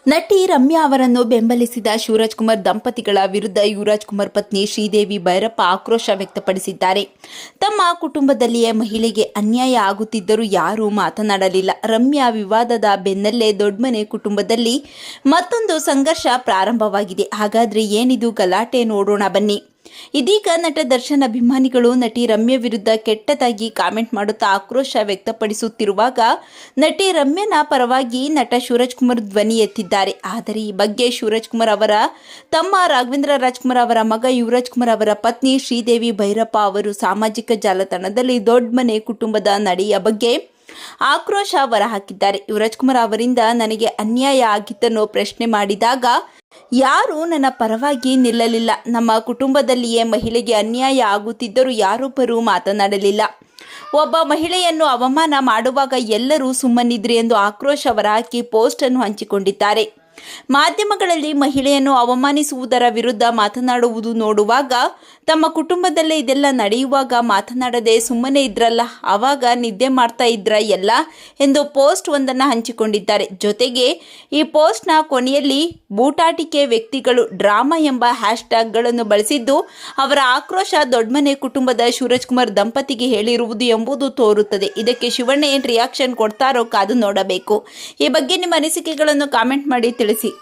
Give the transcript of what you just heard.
ನಟಿ ರಮ್ಯಾ ಅವರನ್ನು ಬೆಂಬಲಿಸಿದ ಶಿವರಾಜ್ ಕುಮಾರ್ ದಂಪತಿಗಳ ವಿರುದ್ಧ ಯುವರಾಜ್ ಕುಮಾರ್ ಪತ್ನಿ ಶ್ರೀದೇವಿ ಭೈರಪ್ಪ ಆಕ್ರೋಶ ವ್ಯಕ್ತಪಡಿಸಿದ್ದಾರೆ. ತಮ್ಮ ಕುಟುಂಬದಲ್ಲಿಯೇ ಮಹಿಳೆಗೆ ಅನ್ಯಾಯ ಆಗುತ್ತಿದ್ದರೂ ಯಾರೂ ಮಾತನಾಡಲಿಲ್ಲ. ರಮ್ಯಾ ವಿವಾದದ ಬೆನ್ನಲ್ಲೇ ದೊಡ್ಡಮನೆ ಕುಟುಂಬದಲ್ಲಿ ಮತ್ತೊಂದು ಸಂಘರ್ಷ ಪ್ರಾರಂಭವಾಗಿದೆ. ಹಾಗಾದ್ರೆ ಏನಿದು ಗಲಾಟೆ, ನೋಡೋಣ ಬನ್ನಿ. ಇದೀಗ ನಟ ದರ್ಶನ್ ಅಭಿಮಾನಿಗಳು ನಟಿ ರಮ್ಯಾ ವಿರುದ್ಧ ಕೆಟ್ಟದಾಗಿ ಕಾಮೆಂಟ್ ಮಾಡುತ್ತಾ ಆಕ್ರೋಶ ವ್ಯಕ್ತಪಡಿಸುತ್ತಿರುವಾಗ ನಟಿ ರಮ್ಯಾನ ಪರವಾಗಿ ನಟ ಶಿವರಾಜ್ ಕುಮಾರ್ ಧ್ವನಿ ಎತ್ತಿದ್ದಾರೆ. ಆದರೆ ಈ ಬಗ್ಗೆ ಶಿವರಾಜ್ ಕುಮಾರ್ ಅವರ ತಮ್ಮ ರಾಘವೇಂದ್ರ ರಾಜ್ಕುಮಾರ್ ಅವರ ಮಗ ಯುವರಾಜ್ ಕುಮಾರ್ ಅವರ ಪತ್ನಿ ಶ್ರೀದೇವಿ ಭೈರಪ್ಪ ಅವರು ಸಾಮಾಜಿಕ ಜಾಲತಾಣದಲ್ಲಿ ದೊಡ್ಡಮನೆ ಕುಟುಂಬದ ನಡೆಯ ಬಗ್ಗೆ ಆಕ್ರೋಶ ಹೊರಹಾಕಿದ್ದಾರೆ. ಯುವರಾಜ್ ಕುಮಾರ್ ಅವರಿಂದ ನನಗೆ ಅನ್ಯಾಯ ಆಗಿದ್ದನ್ನು ಪ್ರಶ್ನೆ ಮಾಡಿದಾಗ ಯಾರೂ ನನ್ನ ಪರವಾಗಿ ನಿಲ್ಲಲಿಲ್ಲ. ನಮ್ಮ ಕುಟುಂಬದಲ್ಲಿಯೇ ಮಹಿಳೆಗೆ ಅನ್ಯಾಯ ಆಗುತ್ತಿದ್ದರೂ ಯಾರೊಬ್ಬರೂ ಮಾತನಾಡಲಿಲ್ಲ. ಒಬ್ಬ ಮಹಿಳೆಯನ್ನು ಅವಮಾನ ಮಾಡುವಾಗ ಎಲ್ಲರೂ ಸುಮ್ಮನಿದ್ರಿ ಎಂದು ಆಕ್ರೋಶ ಹೊರಹಾಕಿ ಪೋಸ್ಟ್ ಅನ್ನು ಹಂಚಿಕೊಂಡಿದ್ದಾರೆ. ಮಾಧ್ಯಮಗಳಲ್ಲಿ ಮಹಿಳೆಯನ್ನು ಅವಮಾನಿಸುವುದರ ವಿರುದ್ಧ ಮಾತನಾಡುವುದು ನೋಡುವಾಗ ತಮ್ಮ ಕುಟುಂಬದಲ್ಲೇ ಇದೆಲ್ಲ ನಡೆಯುವಾಗ ಮಾತನಾಡದೆ ಸುಮ್ಮನೆ ಇದ್ರಲ್ಲ, ಆವಾಗ ನಿದ್ದೆ ಮಾಡ್ತಾ ಇದ್ರ ಎಲ್ಲ ಎಂದು ಪೋಸ್ಟ್ ಒಂದನ್ನು ಹಂಚಿಕೊಂಡಿದ್ದಾರೆ. ಜೊತೆಗೆ ಈ ಪೋಸ್ಟ್ನ ಕೊನೆಯಲ್ಲಿ ಬೂಟಾಟಿಕೆ ವ್ಯಕ್ತಿಗಳು ಡ್ರಾಮಾ ಎಂಬ ಹ್ಯಾಶ್ಟ್ಯಾಗ್ಗಳನ್ನು ಬಳಸಿದ್ದು ಅವರ ಆಕ್ರೋಶ ದೊಡ್ಡಮನೆ ಕುಟುಂಬದ ಶಿವರಾಜ್ ಕುಮಾರ್ ದಂಪತಿಗೆ ಹೇಳಿರುವುದು ಎಂಬುದು ತೋರುತ್ತದೆ. ಇದಕ್ಕೆ ಶಿವಣ್ಣ ಏನು ರಿಯಾಕ್ಷನ್ ಕೊಡ್ತಾರೋ ಕಾದು ನೋಡಬೇಕು. ಈ ಬಗ್ಗೆ ನಿಮ್ಮ ಅನಿಸಿಕೆಗಳನ್ನು ಕಾಮೆಂಟ್ ಮಾಡಿ ತಿಳಿಸಿ.